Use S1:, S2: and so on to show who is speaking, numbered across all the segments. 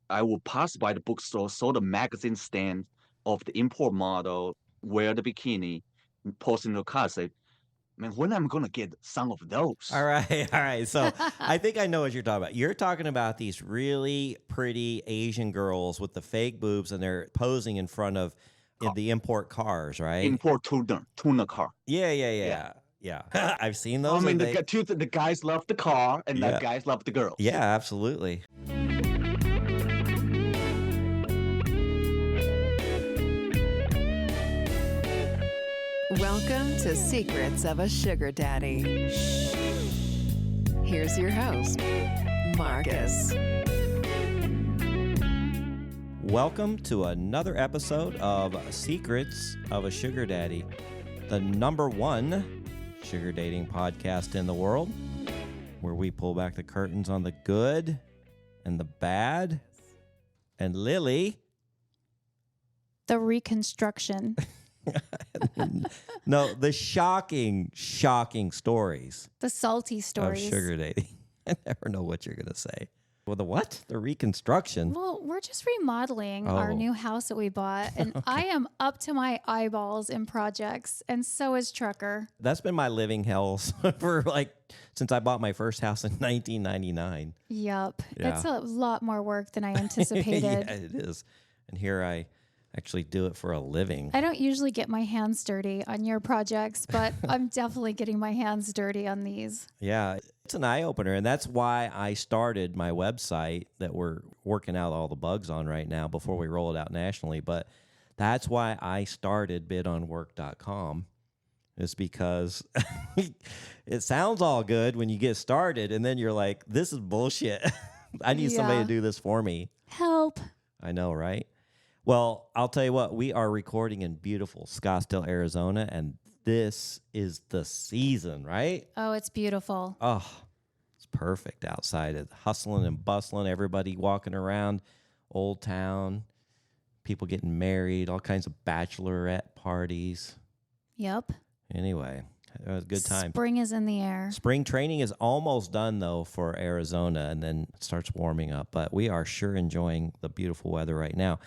S1: I will pass by the bookstore, saw the magazine stand of the import model, wear the bikini, and post in the car, say, man, when am I gonna get some of
S2: All
S1: those?
S2: right, all right. So I think I know what you're talking about. You're talking about these really pretty Asian girls with the fake boobs, and they're posing in front of the import cars, right?
S1: Import tuner car.
S2: Yeah, yeah,
S1: Yeah.
S2: yeah, yeah. I've seen
S1: I
S2: those,
S1: mean,
S2: and they,
S1: the guys love the car, and the
S2: yeah,
S1: guys love the girls.
S2: yeah, absolutely.
S3: Welcome to Secrets of a Sugar Daddy. Here's your host, Marcus.
S2: Welcome to another episode of Secrets of a Sugar Daddy, the #1 sugar dating podcast in the world, where we pull back the curtains on the good and the bad. And Lily,
S4: The reconstruction.
S2: no, the shocking stories
S4: The salty
S2: of
S4: stories.
S2: sugar dating. I never know what you're going to say. Well, the what? The reconstruction?
S4: Well, we're just remodeling our
S2: Oh.
S4: new house that we bought, and I am up to my eyeballs in projects, and so is Trucker.
S2: That's been my living hell for since I bought my first house in 1999.
S4: Yup.
S2: Yeah.
S4: It's a lot more work than I anticipated.
S2: Yeah, it is. And here I actually do it for a living.
S4: I don't usually get my hands dirty on your projects, but I'm definitely getting my hands dirty on these.
S2: Yeah, it's an eye-opener, and that's why I started my website that we're working out all the bugs on right now before we roll it out nationally. But that's why I started bidonwork.com, is because it sounds all good when you get started, and then you're like, this is bullshit. I need somebody
S4: Yeah.
S2: to do this for me.
S4: Help.
S2: I know, right? Well, I'll tell you what, we are recording in beautiful Scottsdale, Arizona, and this is the season, right?
S4: Oh, it's beautiful.
S2: Oh, it's perfect outside. It's hustling and bustling, everybody walking around, Old Town, people getting married, all kinds of bachelorette parties.
S4: Yep.
S2: Anyway, it was a good time.
S4: Spring is in the air.
S2: Spring training is almost done, though, for Arizona, and then it starts warming up. But we are sure enjoying the beautiful weather right now.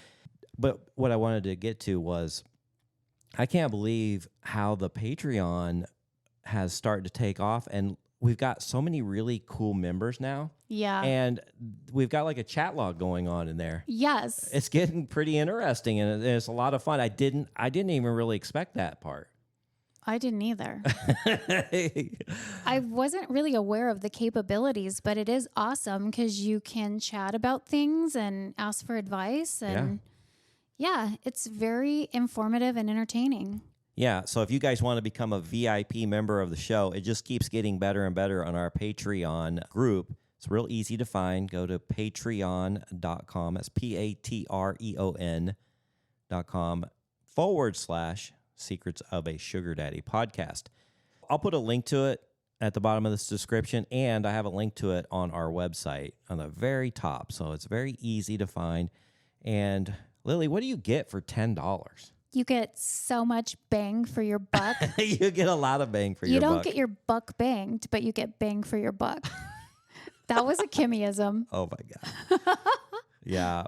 S2: But what I wanted to get to was, I can't believe how the Patreon has started to take off, and we've got so many really cool members now,
S4: Yeah.
S2: and we've got like a chat log going on in there.
S4: Yes.
S2: It's getting pretty interesting, and it's a lot of fun. I didn't even really expect that part.
S4: I didn't either. I wasn't really aware of the capabilities, but it is awesome because you can chat about things and ask for advice. And yeah, it's very informative and entertaining.
S2: Yeah, so if you guys want to become a VIP member of the show, it just keeps getting better and better on our Patreon group. It's real easy to find. Go to patreon.com. That's patreon.com/Secrets of a Sugar Daddy podcast. I'll put a link to it at the bottom of this description, and I have a link to it on our website on the very top. So it's very easy to find. And Lily, what do you get for $10?
S4: You get so much bang for your buck.
S2: You get a lot of bang for your
S4: You
S2: buck.
S4: don't get your buck banged, but you get bang for your buck. That was a Kimmyism.
S2: Oh, my God. Yeah.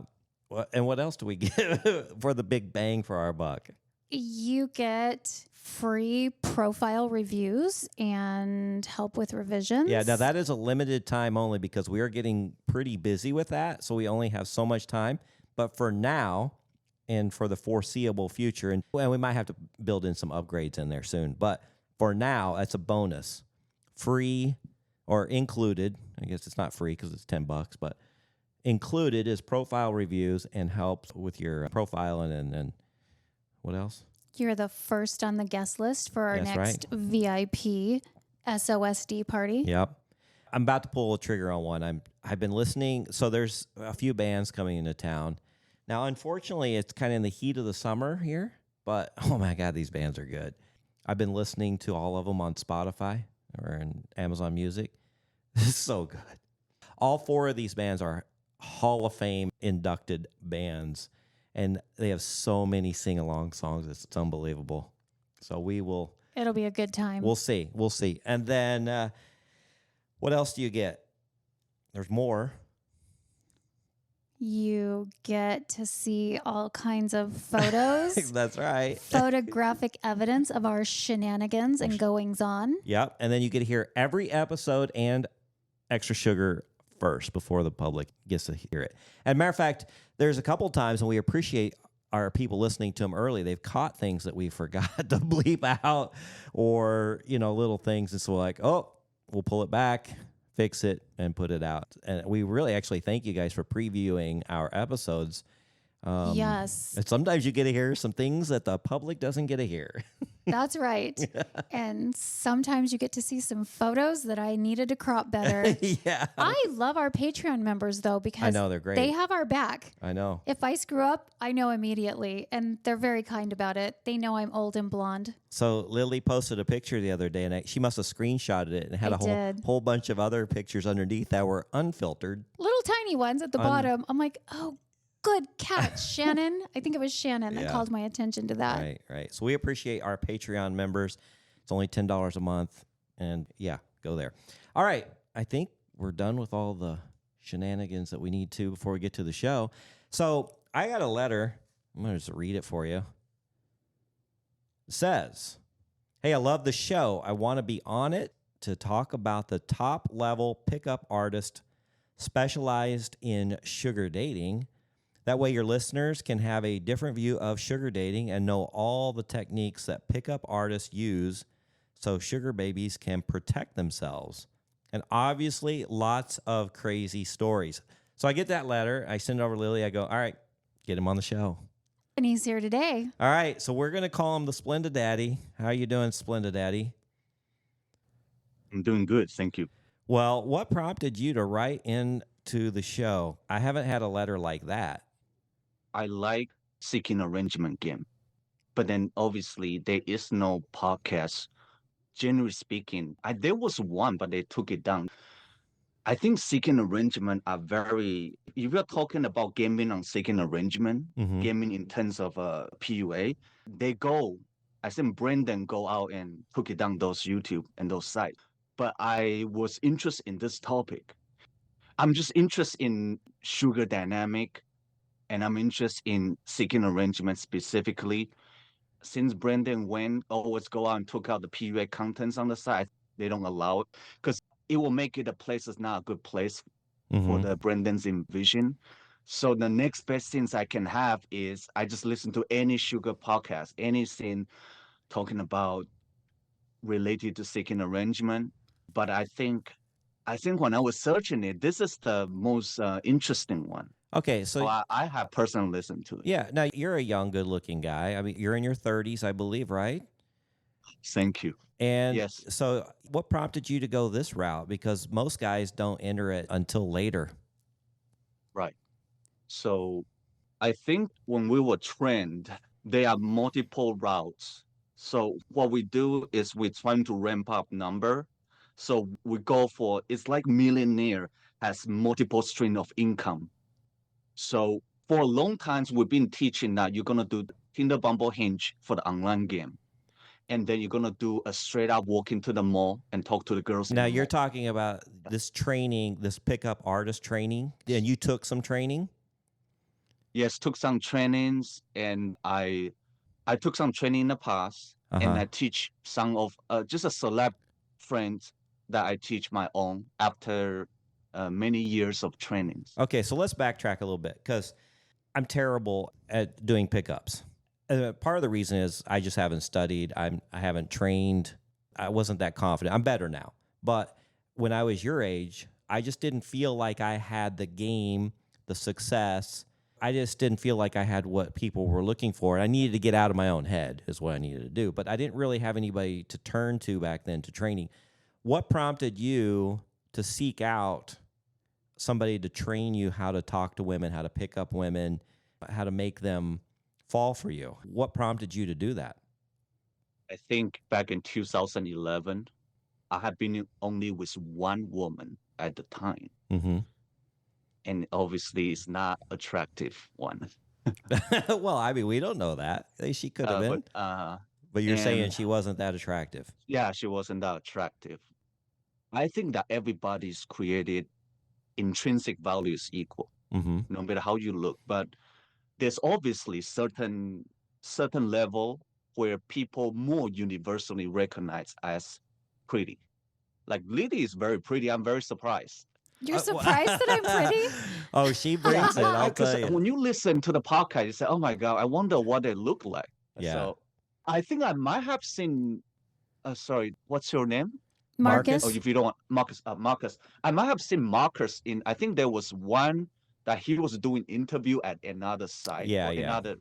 S2: And what else do we get for the big bang for our buck?
S4: You get free profile reviews and help with revisions.
S2: Yeah, now that is a limited time only because we are getting pretty busy with that. So we only have so much time. But for now and for the foreseeable future, and we might have to build in some upgrades in there soon. But for now, that's a bonus. Free or included. I guess it's not free because it's $10, but included is profile reviews and helps with your profile and what else?
S4: You're the first on the guest list for our
S2: That's
S4: next VIP SOSD party.
S2: Yep. I'm about to pull a trigger on one. I've been listening. So there's a few bands coming into town. Now, unfortunately, it's kind of in the heat of the summer here, but oh my God, these bands are good. I've been listening to all of them on Spotify or in Amazon Music. It's so good. All 4 of these bands are Hall of Fame inducted bands, and they have so many sing-along songs. It's unbelievable. So
S4: It'll be a good time.
S2: we'll see. And then what else do you get? There's more.
S4: You get to see all kinds of photos,
S2: That's right.
S4: photographic evidence of our shenanigans and goings on.
S2: Yep. And then you get to hear every episode and extra sugar first before the public gets to hear it. And matter of fact, there's a couple times, and we appreciate our people listening to them early. They've caught things that we forgot to bleep out, or little things, and so we're like, oh, we'll pull it back, fix it, and put it out. And we really actually thank you guys for previewing our episodes.
S4: Yes.
S2: And sometimes you get to hear some things that the public doesn't get to hear.
S4: That's right. And sometimes you get to see some photos that I needed to crop better.
S2: Yeah.
S4: I love our Patreon members, though, because
S2: I know, they're great.
S4: They have our back.
S2: I know.
S4: If I screw up, I know immediately, and they're very kind about it. They know I'm old and blonde.
S2: So Lily posted a picture the other day, and she must have screenshotted it and had whole bunch of other pictures underneath that were unfiltered.
S4: Little tiny ones at the bottom. I'm like, oh, good catch, Shannon. I think it was Shannon that called my attention to that.
S2: Right. So we appreciate our Patreon members. It's only $10 a month. And go there. All right. I think we're done with all the shenanigans that we need to before we get to the show. So I got a letter. I'm going to just read it for you. It says, hey, I love the show. I want to be on it to talk about the top level pickup artist specialized in sugar dating. That way your listeners can have a different view of sugar dating and know all the techniques that pickup artists use so sugar babies can protect themselves. And obviously, lots of crazy stories. So I get that letter. I send it over to Lily. I go, all right, get him on the show.
S4: And he's here today.
S2: All right, so we're going to call him the Splenda Daddy. How you doing, Splenda Daddy?
S1: I'm doing good, thank you.
S2: Well, what prompted you to write into the show? I haven't had a letter like that.
S1: I like Seeking Arrangement game, but then obviously there is no podcast. Generally speaking, there was one, but they took it down. I think Seeking Arrangement are very, if you're talking about gaming on Seeking Arrangement, gaming in terms of PUA, I think Brendan go out and took it down those YouTube and those sites. But I was interested in this topic. I'm just interested in sugar dynamic, and I'm interested in Seeking Arrangement specifically. Since Brendan went, always go out and took out the PUA contents on the site, they don't allow it because it will make it a place that's not a good place for the Brendan's vision. So the next best things I can have is I just listen to any sugar podcast, anything talking about related to Seeking Arrangement. But I think when I was searching it, this is the most interesting one.
S2: Okay, so
S1: I have personally listened to it.
S2: Yeah, now you're a young, good-looking guy. I mean, you're in your 30s, I believe, right?
S1: Thank you.
S2: And
S1: yes.
S2: So what prompted you to go this route? Because most guys don't enter it until later.
S1: Right. So I think when we were trained, there are multiple routes. So what we do is we're trying to ramp up number. So we go for, it's like millionaire has multiple stream of income. So for a long time, we've been teaching that you're going to do Tinder, Bumble, Hinge for the online game. And then you're going to do a straight up walk into the mall and talk to the girls.
S2: Now you're talking about this training, this pickup artist training, and you took some training?
S1: Yes, took some trainings, and I took some training in the past, and I teach some of just a celeb friends that I teach my own after many years of trainings.
S2: Okay, so let's backtrack a little bit because I'm terrible at doing pickups. Part of the reason is I just haven't studied. I haven't trained. I wasn't that confident. I'm better now. But when I was your age, I just didn't feel like I had the game, the success. I just didn't feel like I had what people were looking for. And I needed to get out of my own head is what I needed to do. But I didn't really have anybody to turn to back then to training. What prompted you to seek out somebody to train you how to talk to women, how to pick up women, how to make them fall for you? What prompted you to do that?
S1: I think back in 2011, I had been only with one woman at the time. And obviously it's not attractive one.
S2: Well, I mean, we don't know that. She could have been. But you're saying she wasn't that attractive.
S1: Yeah, she wasn't that attractive. I think that everybody's created intrinsic values equal.
S2: Mm-hmm.
S1: no matter how you look. But there's obviously certain level where people more universally recognize as pretty. Like Lily is very pretty. I'm very surprised.
S4: You're surprised that I'm pretty?
S2: Oh, she
S1: Yeah,
S2: brings it. I'll
S1: because
S2: tell you.
S1: when you listen to the podcast, you say, "Oh my God, I wonder what they look like."
S2: Yeah.
S1: So I think I might have seen. Sorry, what's your name? Or
S2: Marcus?
S4: Marcus?
S1: if you don't want Marcus, Marcus, I might have seen Marcus in. I think there was one that he was doing interview at another site
S2: Yeah,
S1: or
S2: yeah.
S1: another.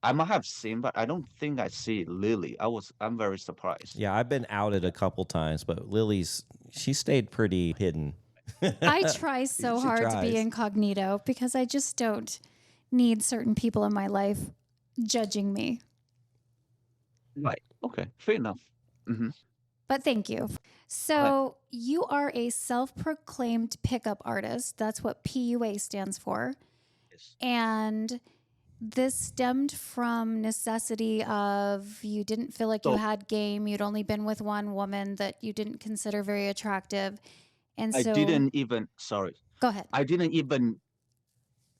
S1: I might have seen, but I don't think I see Lily. I'm very surprised.
S2: Yeah, I've been outed
S1: Yeah.
S2: a couple times, but Lily's she stayed pretty hidden.
S4: I try so
S2: She
S4: hard to be
S2: tries.
S4: incognito because I just don't need certain people in my life judging me.
S1: Right. Okay. Fair enough. Hmm.
S4: But thank you.
S1: Okay.
S4: So, you are a self proclaimed pickup artist. That's what PUA stands for.
S1: Yes.
S4: And this stemmed from necessity of you didn't feel like you
S1: So
S4: had game. You'd only been with one woman that you didn't consider very attractive. And
S1: I
S4: so,
S1: didn't even. Sorry.
S4: go ahead.
S1: I didn't even.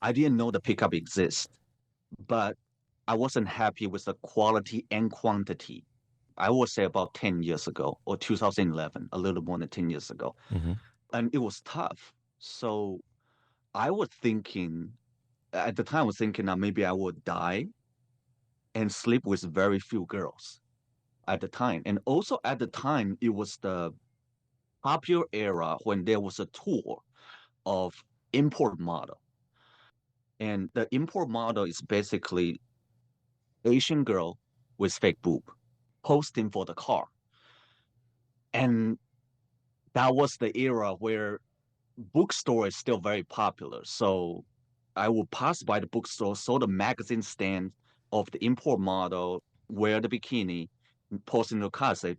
S1: I didn't know the pickup exists, but I wasn't happy with the quality and quantity. I would say about 10 years ago or 2011, a little more than 10 years ago.
S2: Mm-hmm.
S1: And it was tough. So I was thinking, at the time, I was thinking that maybe I would die and sleep with very few girls at the time. And also at the time, it was the popular era when there was a tour of import model. And the import model is basically Asian girl with fake boob posting for the car. And that was the era where bookstore is still very popular. So I would pass by the bookstore, saw the magazine stand of the import model, wear the bikini, and post in the car, say,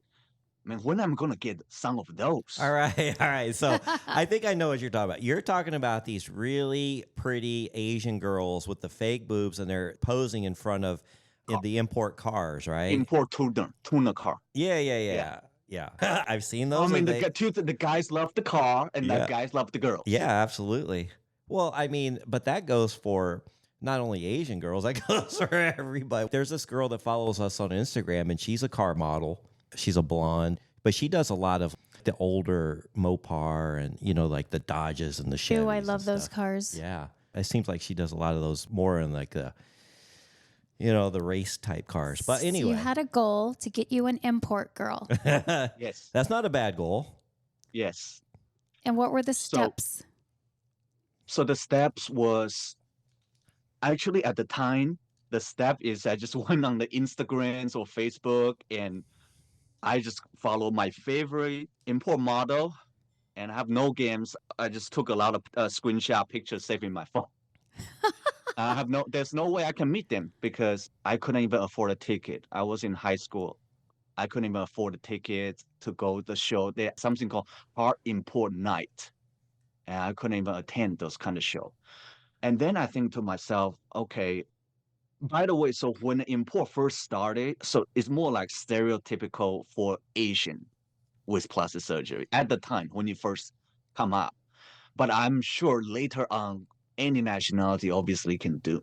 S1: man, when am I gonna get some of those?
S2: All right, all right. So I think I know what you're talking about. You're talking about these really pretty Asian girls with the fake boobs, and they're posing in front of
S1: Car.
S2: the import cars, right?
S1: Import tuna car.
S2: Yeah, yeah,
S1: Yeah.
S2: yeah, yeah. I've seen
S1: I
S2: those,
S1: mean,
S2: and they,
S1: the guys love the car, and the
S2: yeah,
S1: guys love the girls.
S2: yeah, absolutely. Well, I mean, but that goes for not only Asian girls, that goes for everybody. There's this girl that follows us on Instagram, and she's a car model. She's a blonde, but she does a lot of the older Mopar and, like the Dodges and the Chevys.
S4: Ooh, I
S2: and
S4: love those
S2: stuff.
S4: cars.
S2: Yeah. It seems like she does a lot of those more in like the race type cars. But
S4: So
S2: anyway.
S4: you had a goal to get you an import girl.
S1: Yes.
S2: That's not a bad goal.
S1: Yes.
S4: And what were the
S1: So
S4: steps?
S1: so the steps was actually at the time, the step is I just went on the Instagrams or Facebook and I just follow my favorite import model and I have no games. I just took a lot of screenshot pictures saving my phone. There's no way I can meet them because I couldn't even afford a ticket. I was in high school. I couldn't even afford a ticket to go to the show. There's something called Art Import Night. And I couldn't even attend those kind of show. And then I think to myself, okay, by the way, so when import first started, so it's more like stereotypical for Asian with plastic surgery at the time when it first come up. But I'm sure later on, any nationality obviously can do.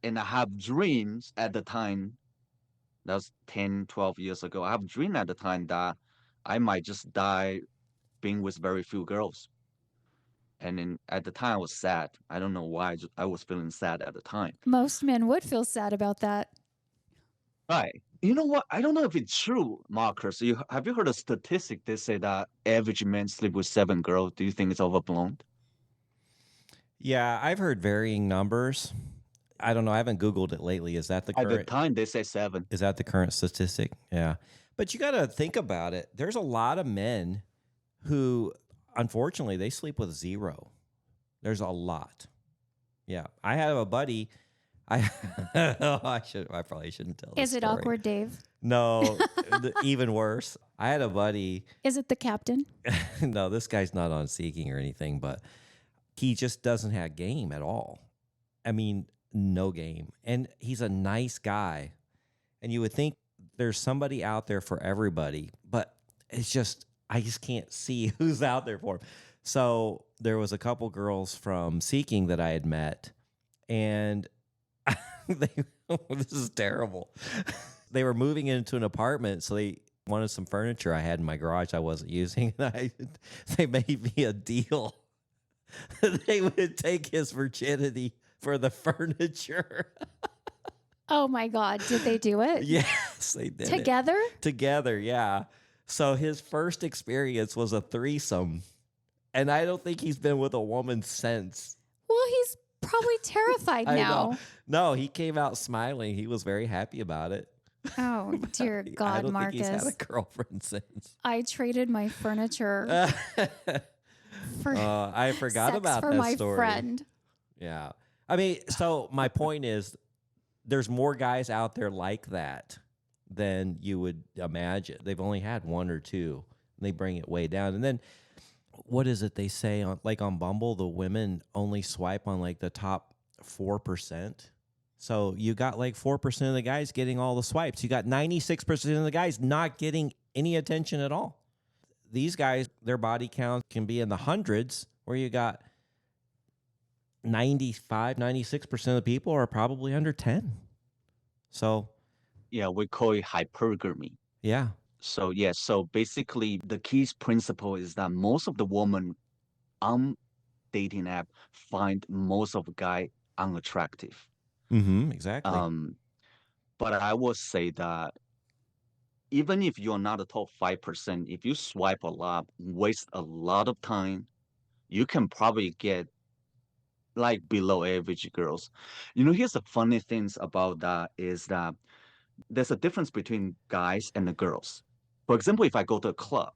S1: And I have dreams at the time, that was 10, 12 years ago. I have dream at the time that I might just die being with very few girls. And then at the time I was sad. I don't know why I was feeling sad at the time.
S4: Most men would feel sad about that.
S1: Right. You know what? I don't know if it's true, Marcus. Have you heard a statistic that say that average men sleep with 7 girls? Do you think it's overblown?
S2: Yeah, I've heard varying numbers. I don't know. I haven't Googled it lately. Is that the
S1: At the
S2: current?
S1: time, they say 7.
S2: Is that the current statistic? Yeah. But you got to think about it. There's a lot of men who, unfortunately, they sleep with 0. There's a lot. Yeah. I have a buddy. I I probably shouldn't tell this
S4: Is it
S2: story.
S4: awkward, Dave?
S2: No, even worse. I had a buddy.
S4: Is it the captain?
S2: No, this guy's not on Seeking or anything, but he just doesn't have game at all. I mean, no game. And he's a nice guy. And you would think there's somebody out there for everybody, but it's just, I just can't see who's out there for him. So there was a couple girls from Seeking that I had met, and they, this is terrible. They were moving into an apartment, so they wanted some furniture I had in my garage I wasn't using. And they made me a deal. They would take his virginity for the furniture.
S4: Oh my God. Did they do it?
S2: Yes, they did.
S4: Together?
S2: Together, yeah. So his first experience was a threesome. And I don't think he's been with a woman since.
S4: Well, he's probably terrified
S2: I
S4: now.
S2: know. No, he came out smiling. He was very happy about it.
S4: Oh, dear
S2: I
S4: God,
S2: don't
S4: Marcus.
S2: think he's had a girlfriend since.
S4: I traded my furniture for
S2: I forgot
S4: sex
S2: about
S4: for
S2: that
S4: my
S2: story.
S4: friend.
S2: Yeah. I mean, so my point is there's more guys out there like that than you would imagine. They've only had one or two. And they bring it way down. And then what is it they say on on Bumble, the women only swipe on like the top 4%. So you got like 4% of the guys getting all the swipes. You got 96% of the guys not getting any attention at all. These guys, their body count can be in the hundreds, where you got 95, 96% of the people are probably under 10. So,
S1: Yeah, we call it hypergamy.
S2: yeah.
S1: So yeah, so basically the key principle is that most of the women on dating app find most of the guy unattractive.
S2: Exactly.
S1: But I will say that even if you're not the top 5%, if you swipe a lot, waste a lot of time, you can probably get like below average girls. Here's the funny things about that is that there's a difference between guys and the girls. For example, if I go to a club,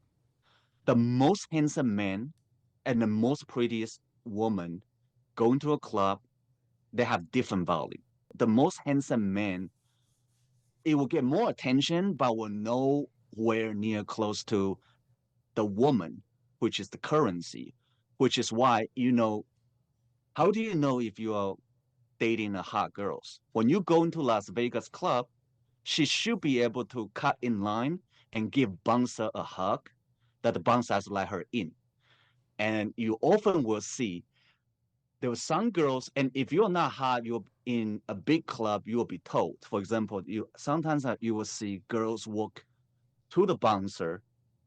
S1: the most handsome man and the most prettiest woman going to a club, they have different value. The most handsome man, it will get more attention, but will nowhere near close to the woman, which is the currency, which is why, how do you know if you are dating a hot girls? When you go into Las Vegas club, she should be able to cut in line and give bouncer a hug that the bouncer has to let her in. And you often will see there were some girls, and if you're not hot, you're in a big club, you will be told. For example, sometimes you will see girls walk to the bouncer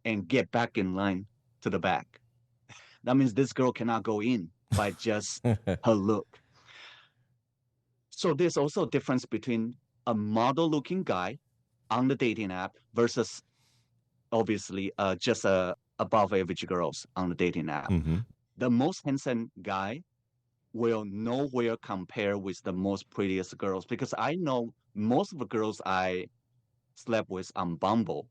S1: and get back in line to the back. That means this girl cannot go in by just her look. So there's also a difference between a model-looking guy on the dating app versus obviously just above average girls on the dating app. The most handsome guy will nowhere compare with the most prettiest girls, because I know most of the girls I slept with on Bumble,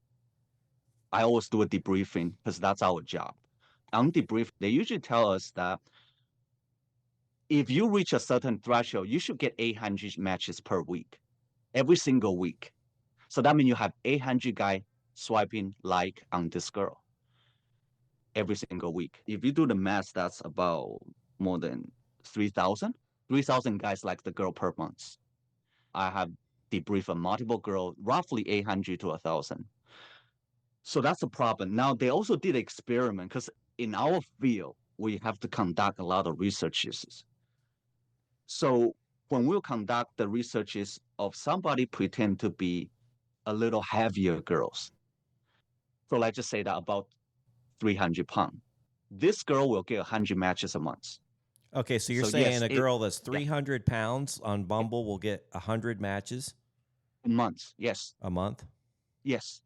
S1: I always do a debriefing because that's our job. On debrief, they usually tell us that if you reach a certain threshold, you should get 800 matches per week, every single week. So that means you have 800 guys swiping like on this girl every single week. If you do the math, that's about more than 3,000. 3,000 guys like the girl per month. I have debriefed a multiple girl, roughly 800 to 1,000. So that's a problem. Now, they also did experiment because in our field, we have to conduct a lot of researches. So when we conduct the researches of somebody pretend to be a little heavier girls, so let's just say that about 300 pounds, this girl will get 100 matches a month.
S2: Okay, so you're saying a girl that's 300 pounds on Bumble will get 100 matches?
S1: A month, yes.
S2: A month?
S1: Yes.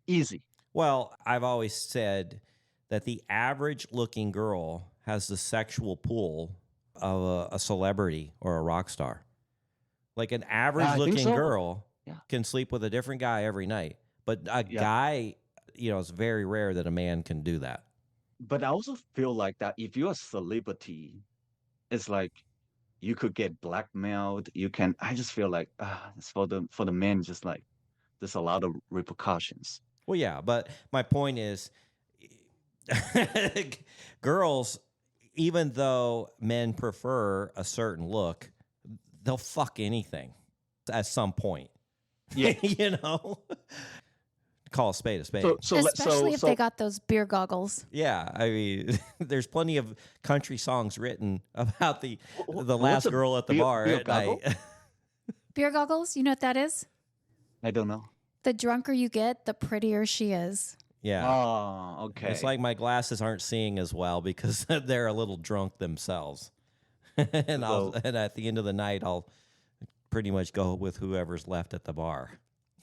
S1: Easy.
S2: Well, I've always said that the average looking girl has the sexual pull of a celebrity or a rock star. Like an average looking girl can sleep with a different guy every night. But a guy, it's very rare that a man can do that.
S1: But I also feel like that if you're a celebrity, it's like you could get blackmailed. I just feel like it's for the men, just like there's a lot of repercussions.
S2: Well, yeah, but my point is girls, even though men prefer a certain look, they'll fuck anything at some point.
S1: Yeah.
S2: call a spade a spade.
S4: Especially if they got those beer goggles.
S2: Yeah, I mean, there's plenty of country songs written about the last girl at the bar
S1: beer
S2: at night.
S4: Beer goggles, you know what that is?
S1: I don't know.
S4: The drunker you get, the prettier she is.
S2: Yeah.
S1: Oh, okay.
S2: It's like my glasses aren't seeing as well because they're a little drunk themselves. and at the end of the night, I'll pretty much go with whoever's left at the bar.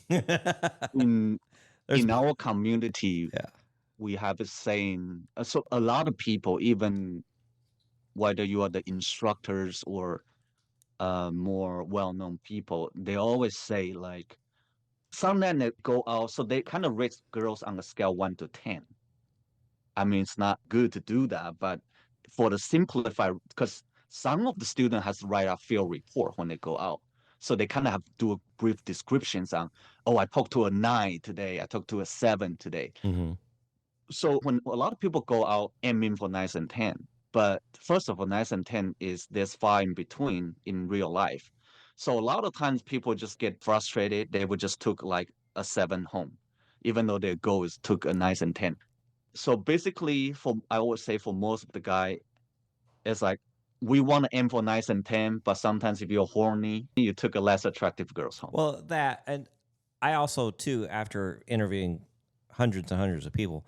S1: in our community,
S2: Yeah.
S1: we have a saying. So a lot of people, even whether you are the instructors or more well-known people, they always say like, some men that go out, so they kind of rate girls on a scale 1 to 10. I mean, it's not good to do that, but for the simplify, because some of the student has to write a field report when they go out. So they kind of have to do a brief descriptions on, oh, I talked to a 9 today, I talked to a 7 today.
S2: Mm-hmm.
S1: So when a lot of people go out aiming for 9 and 10, but first of all, 9 and 10 is there's far in between in real life. So a lot of times people just get frustrated. They would just took like a 7 home, even though their goal is took a 9 and 10. So basically, I would say for most of the guy, it's like we want to aim for 9 and 10, but sometimes if you're horny, you took a less attractive girls home.
S2: Well, that, and I also too, after interviewing hundreds and hundreds of people,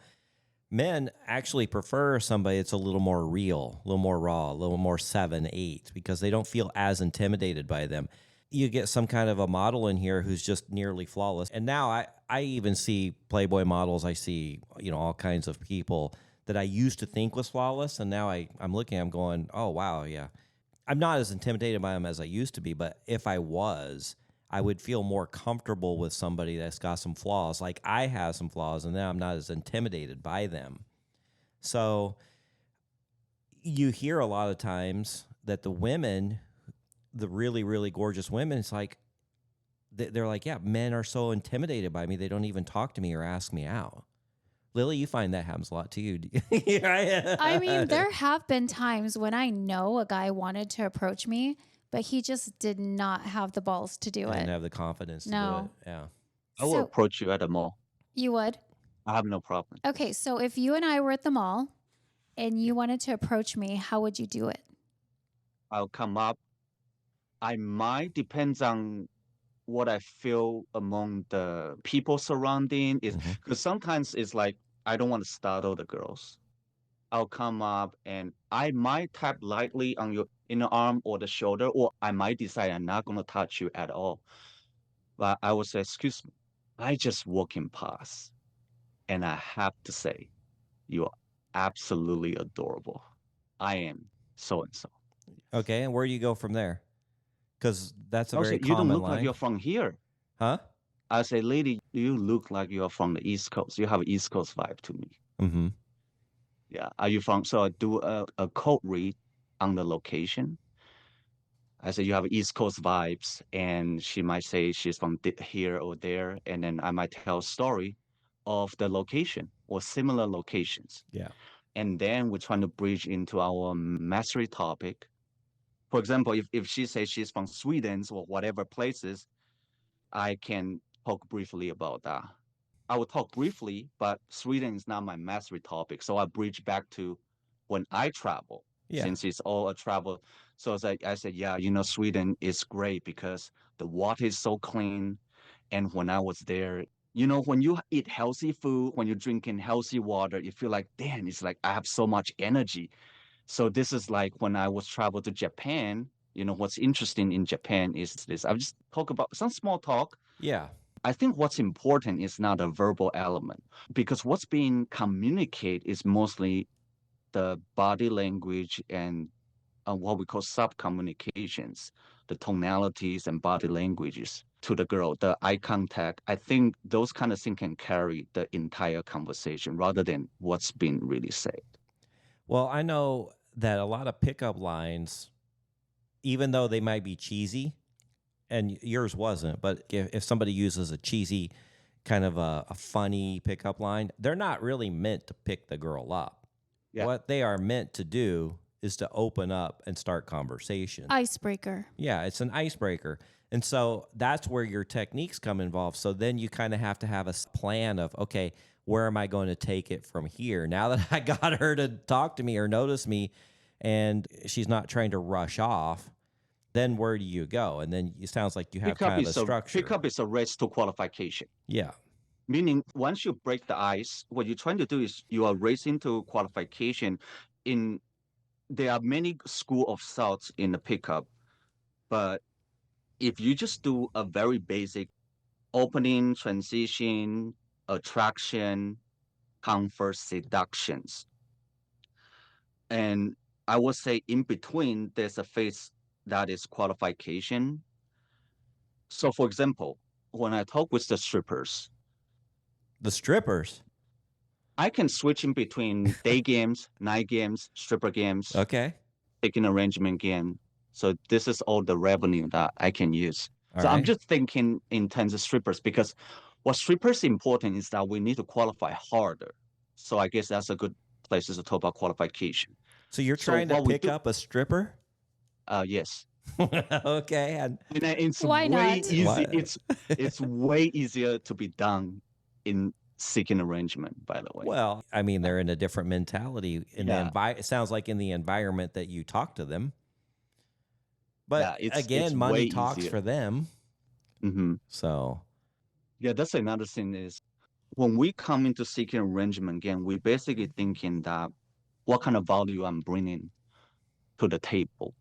S2: men actually prefer somebody that's a little more real, a little more raw, a little more 7, 8, because they don't feel as intimidated by them. You get some kind of a model in here who's just nearly flawless. And now I even see Playboy models. I see, all kinds of people that I used to think was flawless. And now I'm looking, I'm going, oh, wow, yeah. I'm not as intimidated by them as I used to be. But if I was, I would feel more comfortable with somebody that's got some flaws. Like I have some flaws, and then I'm not as intimidated by them. So you hear a lot of times that the women, the really, really gorgeous women, it's like, they're like, yeah, men are so intimidated by me, they don't even talk to me or ask me out. Lily, you find that happens a lot to you.
S4: I mean, there have been times when I know a guy wanted to approach me, but he just did not have the balls to do it.
S2: Didn't have the confidence to do it. Yeah.
S1: I will approach you at the mall.
S4: You would?
S1: I have no problem.
S4: Okay, so if you and I were at the mall and you wanted to approach me, how would you do it?
S1: I'll come up. I might, depends on what I feel among the people surrounding. Is because sometimes it's like I don't want to startle the girls. I'll come up and I might tap lightly on your inner arm or the shoulder, or I might decide I'm not going to touch you at all. But I will say, excuse me, I just walking past, and I have to say, you are absolutely adorable. I am so and so.
S2: Okay, and where do you go from there? Because that's a very
S1: you don't
S2: common
S1: look
S2: line.
S1: like you're from here.
S2: Huh?
S1: I say, lady, you look like you're from the East Coast. You have an East Coast vibe to me.
S2: Mm-hmm.
S1: Yeah. Are you from? So I do a code read on the location. I say you have East Coast vibes, and she might say she's from here or there, and then I might tell a story of the location or similar locations.
S2: Yeah.
S1: And then we're trying to bridge into our mastery topic. For example, if she says she's from Sweden or whatever places, I can talk briefly about that. I will talk briefly, but Sweden is not my mastery topic. So I bridge back to when I travel, since it's all a travel. So I said, yeah, Sweden is great because the water is so clean. And when I was there, when you eat healthy food, when you're drinking healthy water, you feel like, damn, it's like I have so much energy. So this is like when I was travel to Japan, what's interesting in Japan is this. I'll just talk about some small talk.
S2: Yeah.
S1: I think what's important is not a verbal element, because what's being communicated is mostly the body language and what we call sub-communications, the tonalities and body languages to the girl, the eye contact. I think those kind of things can carry the entire conversation rather than what's being really said.
S2: Well, I know that a lot of pickup lines, even though they might be cheesy, and yours wasn't, but if somebody uses a cheesy kind of a funny pickup line, they're not really meant to pick the girl up. Yeah. What they are meant to do is to open up and start conversation.
S4: Icebreaker.
S2: Yeah, it's an icebreaker. And so that's where your techniques come involved. So then you kind of have to have a plan of, okay, where am I going to take it from here? Now that I got her to talk to me or notice me and she's not trying to rush off, then where do you go? And then it sounds like you have kind of a structure.
S1: Pickup is a race to qualification.
S2: Yeah.
S1: Meaning, once you break the ice, what you're trying to do is you are racing to qualification. There are many school of thoughts in the pickup, but if you just do a very basic opening, transition, attraction, comfort, seductions, and I would say in between, there's a phase that is qualification. So, for example, when I talk with the strippers, I can switch in between day games, night games, stripper games,
S2: Okay.
S1: taking arrangement game. So this is all the revenue that I can use.
S2: All
S1: So I'm
S2: right.
S1: just thinking in terms of strippers because what strippers important is that we need to qualify harder. So I guess that's a good place to talk about qualification.
S2: So you're
S1: So
S2: trying to
S1: what we
S2: pick
S1: do,
S2: up a stripper?
S1: yes.
S2: Okay.
S1: And it's
S4: Why
S1: way
S4: not?
S1: easy.
S2: Why-
S1: It's way easier to be done in seeking arrangement. By the way,
S2: Well, I mean, they're in a different mentality. In
S1: Yeah.
S2: it sounds like in the environment that you talk to them. But
S1: Yeah, it's
S2: again, money
S1: way
S2: talks
S1: easier.
S2: for them.
S1: Mm-hmm.
S2: So
S1: Yeah, that's another thing is when we come into seeking arrangement again, we're basically thinking that what kind of value I'm bringing to the table.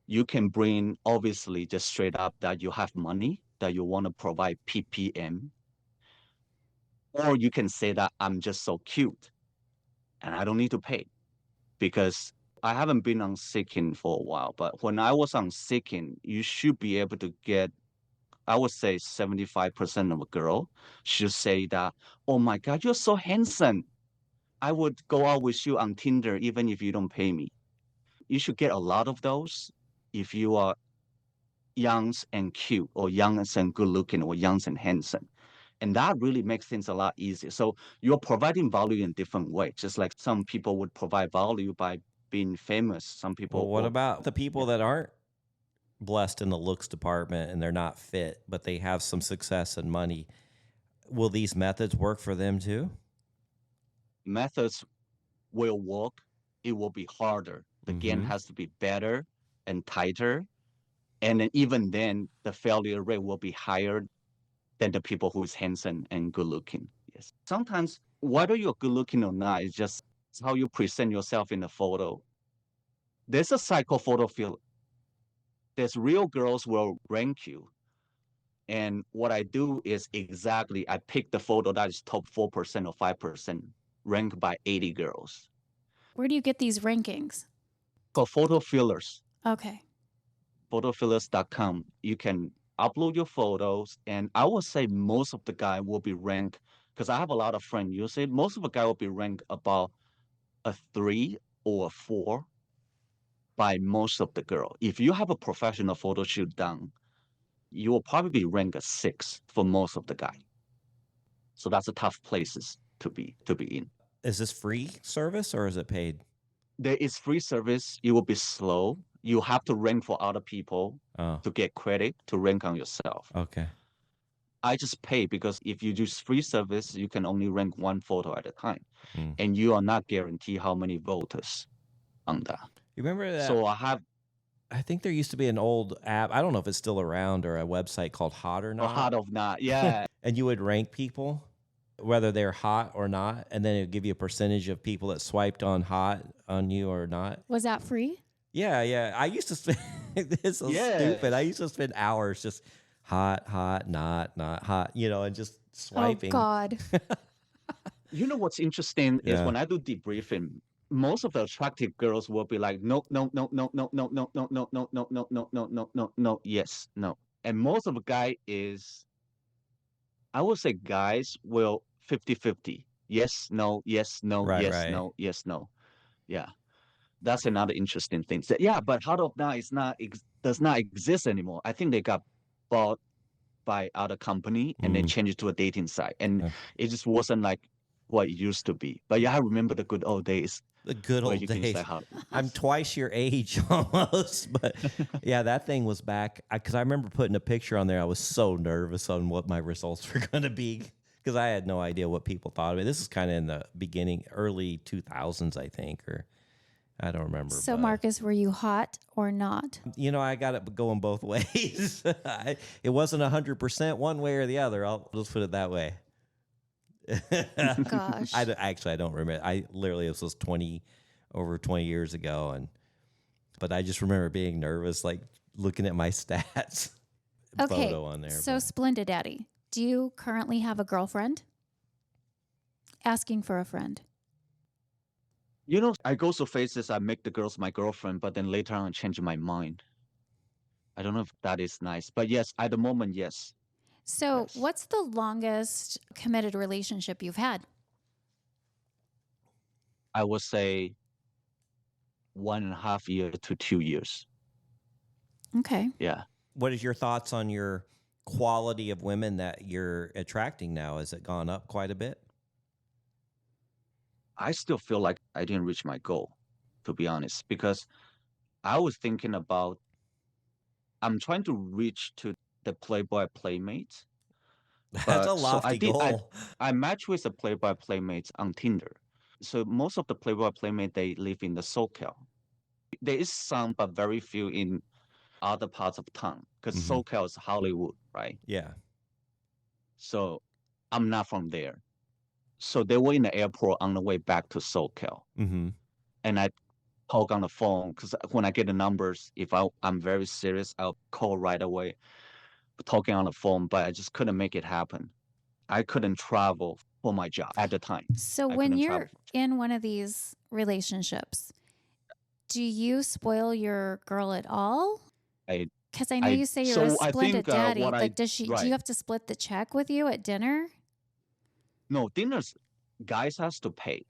S1: You can bring obviously just straight up that you have money that you want to provide PPM, or you can say that I'm just so cute and I don't need to pay because I haven't been on Seeking for a while. But when I was on Seeking, you should be able to get, I would say 75% of a girl should say that, oh my God, you're so handsome. I would go out with you on Tinder even if you don't pay me. You should get a lot of those if you are young and cute or young and good looking or young and handsome. And that really makes things a lot easier. So you're providing value in different ways, just like some people would provide value by being famous. Some people
S2: well, what
S1: will,
S2: about the people that aren't blessed in the looks department and they're not fit, but they have some success and money? Will these methods work for them too?
S1: methods will work. It will be harder. The game
S2: Mhm.
S1: has to be better and tighter. And then even then, the failure rate will be higher than the people who is handsome and good looking. Yes. Sometimes whether you're good looking or not, it's just how you present yourself in the photo. There's a psycho photo field. There's real girls will rank you. And what I do is exactly I pick the photo that is top 4% or 5% ranked by 80 girls.
S4: Where do you get these rankings?
S1: For photo fillers,
S4: Okay.
S1: photofillers.com, you can upload your photos. And I would say most of the guy will be ranked, because I have a lot of friends, you say most of the guy will be ranked about a 3 or a 4 by most of the girl. If you have a professional photo shoot done, you will probably rank a 6 for most of the guy. So that's a tough places to be in.
S2: Is this free service or is it paid?
S1: There is free service. It will be slow. You have to rank for other people
S2: Oh,
S1: to get credit to rank on yourself.
S2: okay.
S1: I just pay because if you use free service, you can only rank one photo at a time,
S2: Mm.
S1: and you are not guaranteed how many voters on that.
S2: You remember that?
S1: So I have
S2: I think there used to be an old app. I don't know if it's still around or a website called Hot or
S1: a
S2: Not.
S1: heart of not. Yeah.
S2: And you would rank people, whether they're hot or not, and then it would give you a percentage of people that swiped on hot on you or not.
S4: Was that free?
S2: Yeah, yeah. I used to spend it's so
S1: Yeah.
S2: stupid. I used to spend hours just hot, not hot, and just swiping.
S4: Oh God.
S1: You know what's interesting is
S2: Yeah.
S1: when I do debriefing, most of the attractive girls will be like, no, no, no, no, no, no, no, no, no, no, no, no, no, no, no, no, no, yes, no. And most of the guy is, I would say guys will 50-50. Yes, no, yes, no,
S2: Right,
S1: yes,
S2: right.
S1: no, yes, no. Yeah. That's another interesting thing. So, yeah, but Heart of Now is not does not exist anymore. I think they got bought by other company and they changed it to a dating site. And
S2: Yeah.
S1: it just wasn't like what it used to be. But yeah, I remember the good old days
S2: The good
S1: where
S2: old
S1: you can say
S2: days.
S1: how.
S2: I'm twice your age almost, but yeah, that thing was back because I remember putting a picture on there. I was so nervous on what my results were going to be because I had no idea what people thought of it. This is kind of in the beginning, early 2000s, I think, or I don't remember.
S4: So,
S2: but
S4: Marcus, were you hot or not?
S2: I got it going both ways. It wasn't 100% one way or the other. I'll just put it that way.
S4: Gosh.
S2: Actually, I don't remember. I literally, this was over 20 years ago, but I just remember being nervous, like looking at my stats
S4: Okay.
S2: photo on there.
S4: So,
S2: but-
S4: Splenda Daddy, do you currently have a girlfriend? Asking for a friend.
S1: I go through phases. I make the girls my girlfriend, but then later on I change my mind. I don't know if that is nice, but yes, at the moment, yes.
S4: So,
S1: Yes.
S4: what's the longest committed relationship you've had?
S1: I would say 1.5 years to 2 years.
S4: Okay.
S1: Yeah.
S2: What is your thoughts on your quality of women that you're attracting now? Has it gone up quite a bit?
S1: I still feel like I didn't reach my goal, to be honest, because I was thinking about I'm trying to reach to the Playboy Playmates.
S2: That's a lofty goal.
S1: I matched with the Playboy Playmates on Tinder. So most of the Playboy Playmate they live in the SoCal. There is some, but very few in other parts of town because
S2: Mhm.
S1: SoCal is Hollywood, right?
S2: Yeah.
S1: So I'm not from there. So they were in the airport on the way back to SoCal,
S2: Mm-hmm.
S1: and I talk on the phone because when I get the numbers, if I'm very serious, I'll call right away. Talking on the phone, but I just couldn't make it happen. I couldn't travel for my job at the time.
S4: So,
S1: I
S4: when
S1: couldn't
S4: you're
S1: travel.
S4: in one of these relationships, do you spoil your girl at all?
S1: I
S4: Because I know you say you're a
S1: so I
S4: splendid
S1: think
S4: daddy.
S1: what I
S4: Like, do you
S1: right.
S4: have to split the check with you at dinner?
S1: No, dinners, guys has to pay.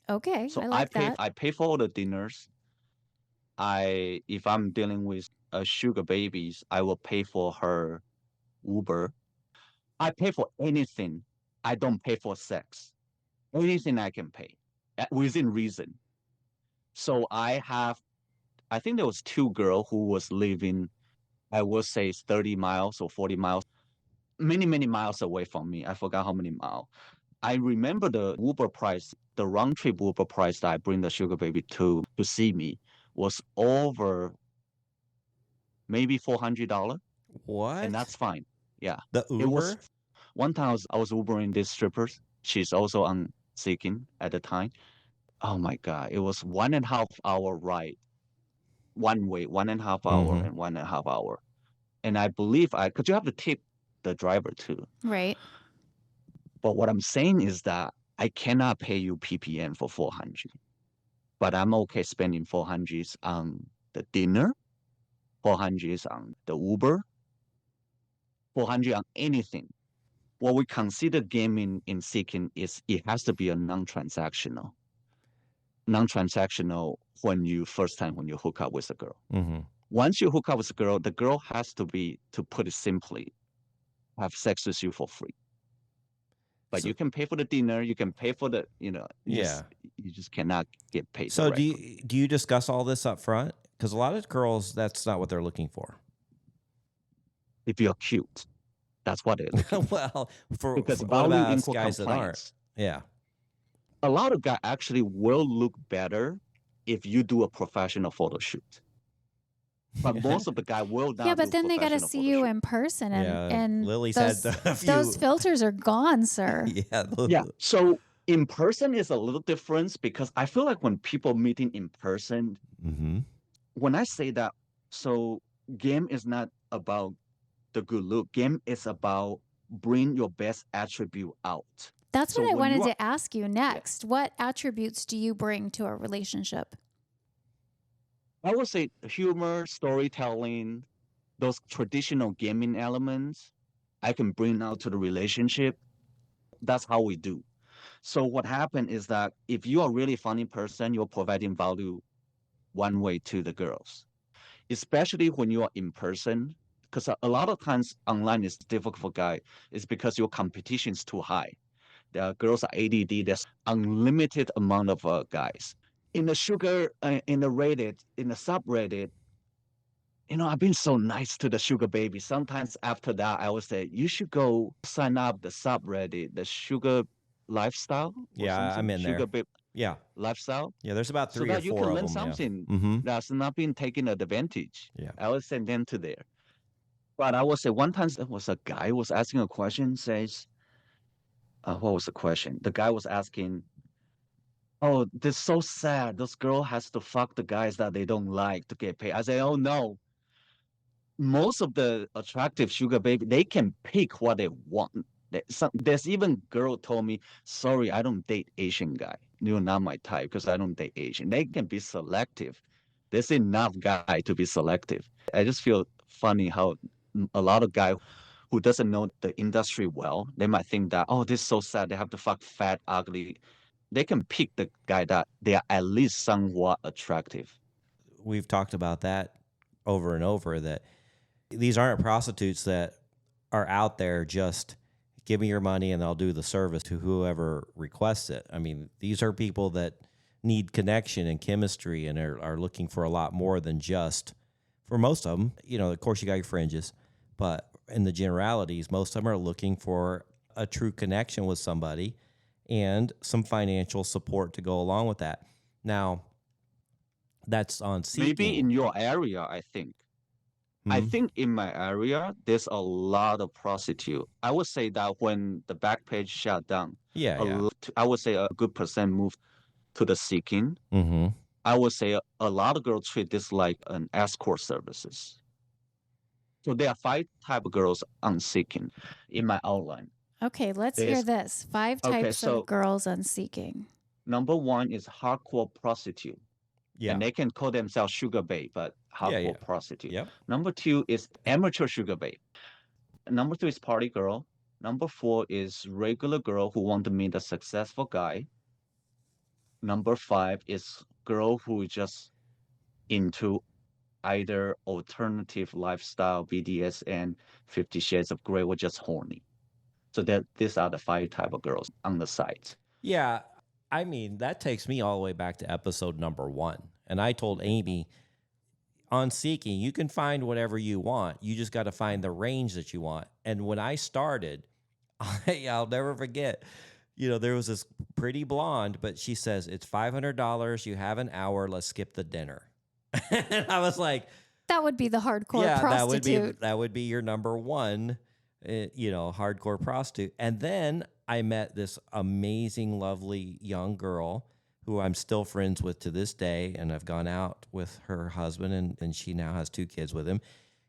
S4: Okay,
S1: So
S4: I like that.
S1: I pay for all the dinners. If I'm dealing with sugar babies, I will pay for her Uber. I pay for anything. I don't pay for sex. Anything I can pay within reason. So I think there was two girls who was living, I would say 30 miles or 40 miles, many, many miles away from me. I forgot how many miles. I remember the Uber price, the round trip Uber price that I bring the sugar baby to see me was over maybe $400,
S2: What?
S1: and that's fine. Yeah,
S2: The
S1: it was
S2: Uber?
S1: one time I was Ubering this strippers. She's also on Seeking at the time. Oh my God, it was 1.5 hour ride, one way, 1.5 hour
S2: Mhm.
S1: and 1.5 hour. And I believe because you have to tip the driver too.
S4: Right.
S1: But what I'm saying is that I cannot pay you PPN for 400, but I'm okay spending 400 on the dinner, 400 on the Uber, 400 on anything. What we consider gaming in Seeking is it has to be a non-transactional. Non-transactional when you hook up with a girl.
S2: Mhm.
S1: Once you hook up with a girl, the girl has to be, to put it simply, have sex with you for free. But
S2: So-
S1: you can pay for the dinner, you can pay for the,
S2: Yeah.
S1: you just cannot get paid
S2: So
S1: directly.
S2: do you discuss all this up front? Because a lot of girls, that's not what they're looking for.
S1: If you're cute, that's what they're looking for.
S2: Well,
S1: Because
S2: what
S1: value
S2: about us
S1: equal
S2: guys that aren't?
S1: compliance.
S2: Yeah.
S1: A lot of guys actually will look better if you do a professional photo shoot. But most of the guy will not
S4: Yeah,
S1: do
S4: but then they got to
S1: professional
S4: see
S1: photo
S4: you
S1: shoot.
S4: in person,
S2: Yeah,
S4: and
S2: Lily's
S4: those,
S2: had a few.
S4: those filters are gone, sir.
S2: Yeah.
S1: Yeah. So in person is a little different because I feel like when people meeting in person,
S2: Mm-hmm.
S1: when I say that, so game is not about the good look. Game is about bring your best attribute out.
S4: That's
S1: So
S4: what I
S1: when you
S4: wanted
S1: are-
S4: to ask you next. What attributes do you bring to a relationship?
S1: I would say humor, storytelling, those traditional gaming elements, I can bring out to the relationship. That's how we do. So what happened is that if you are a really funny person, you're providing value one way to the girls, especially when you are in person. Because a lot of times online is difficult for guy is because your competition is too high. girls are ADD. There's unlimited amount of guys in the in the Reddit, in the subreddit. I've been so nice to the sugar baby. Sometimes after that, I would say you should go sign up the subreddit, the sugar lifestyle or
S2: Yeah, I'm
S1: something,
S2: in there.
S1: sugar babe
S2: Yeah.
S1: lifestyle,
S2: Yeah, there's about
S1: so
S2: 3 or
S1: that you
S2: 4
S1: can
S2: of
S1: learn
S2: them, yeah.
S1: something
S2: Mhm.
S1: that's not being taken advantage.
S2: Yeah.
S1: I would send them to there. But I would say one time there was a guy was asking a question, says, what was the question? The guy was asking, oh, this is so sad. This girl has to fuck the guys that they don't like to get paid. I say, oh no, most of the attractive sugar baby, they can pick what they want. There's even girl told me, sorry, I don't date Asian guy. You're not my type because I don't date Asian. They can be selective. There's enough guy to be selective. I just feel funny how a lot of guy who doesn't know the industry well, they might think that, oh, this is so sad. They have to fuck fat, ugly. They can pick the guy that they are at least somewhat attractive.
S2: We've talked about that over and over, that these aren't prostitutes that are out there just give me your money and I'll do the service to whoever requests it. I mean, these are people that need connection and chemistry and are looking for a lot more than just, for most of them, of course you got your fringes, but in the generalities, most of them are looking for a true connection with somebody and some financial support to go along with that. Now, that's on Seeking.
S1: Maybe in your area, I think. I think in my area, there's a lot of prostitute. I would say that when the back page shut down,
S2: Yeah.
S1: I would say a good percent moved to the Seeking.
S2: Mm-hmm.
S1: I would say a lot of girls treat this like an escort services. So there are 5 type of girls on Seeking in my outline.
S4: Okay, let's hear this. 5 types
S1: so
S4: of girls on Seeking.
S1: number 1 is hardcore prostitute.
S2: Yeah.
S1: And they can call themselves sugar babe, but hardcore prostitute.
S2: Yep.
S1: Number 2 is amateur sugar babe. Number 3 is party girl. Number 4 is regular girl who want to meet a successful guy. Number 5 is girl who is just into either alternative lifestyle, BDSM, 50 Shades of Grey, or just horny. So these are the 5 type of girls on the site.
S2: Yeah. I mean, that takes me all the way back to episode number 1. And I told Amy, on Seeking, you can find whatever you want. You just got to find the range that you want. And when I started, I'll never forget, there was this pretty blonde, but she says, it's $500. You have an hour. Let's skip the dinner. And I was like,
S4: that would be the hardcore prostitute.
S2: That would be your number 1, hardcore prostitute. And then I met this amazing, lovely young girl who I'm still friends with to this day, and I've gone out with her husband, and she now has 2 kids with him.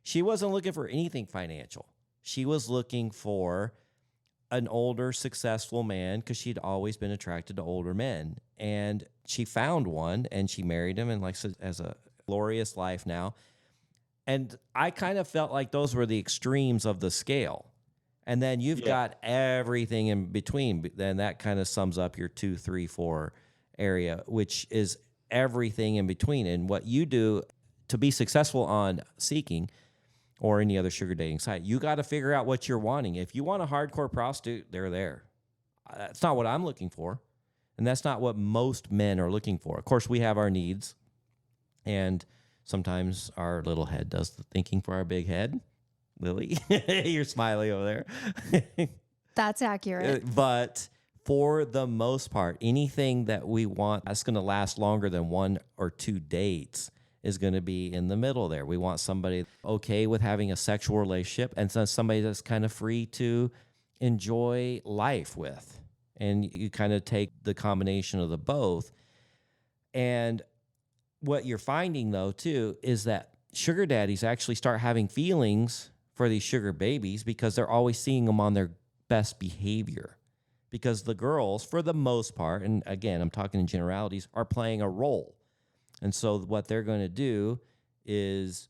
S2: She wasn't looking for anything financial. She was looking for an older, successful man because she'd always been attracted to older men. And she found one, and she married him, and has a glorious life now. And I kind of felt like those were the extremes of the scale. And then you've got everything in between. Then that kind of sums up your 2, 3, 4 area, which is everything in between. And what you do to be successful on Seeking or any other sugar dating site, you got to figure out what you're wanting. If you want a hardcore prostitute, they're there. That's not what I'm looking for. And that's not what most men are looking for. Of course, we have our needs. And sometimes our little head does the thinking for our big head. Lily, you're smiling over there.
S4: That's accurate.
S2: But for the most part, anything that we want that's going to last longer than 1 or 2 dates is going to be in the middle there. We want somebody okay with having a sexual relationship and somebody that's kind of free to enjoy life with. And you kind of take the combination of the both. And what you're finding, though, too, is that sugar daddies actually start having feelings for these sugar babies because they're always seeing them on their best behavior. Because the girls, for the most part, and again, I'm talking in generalities, are playing a role. And so what they're going to do is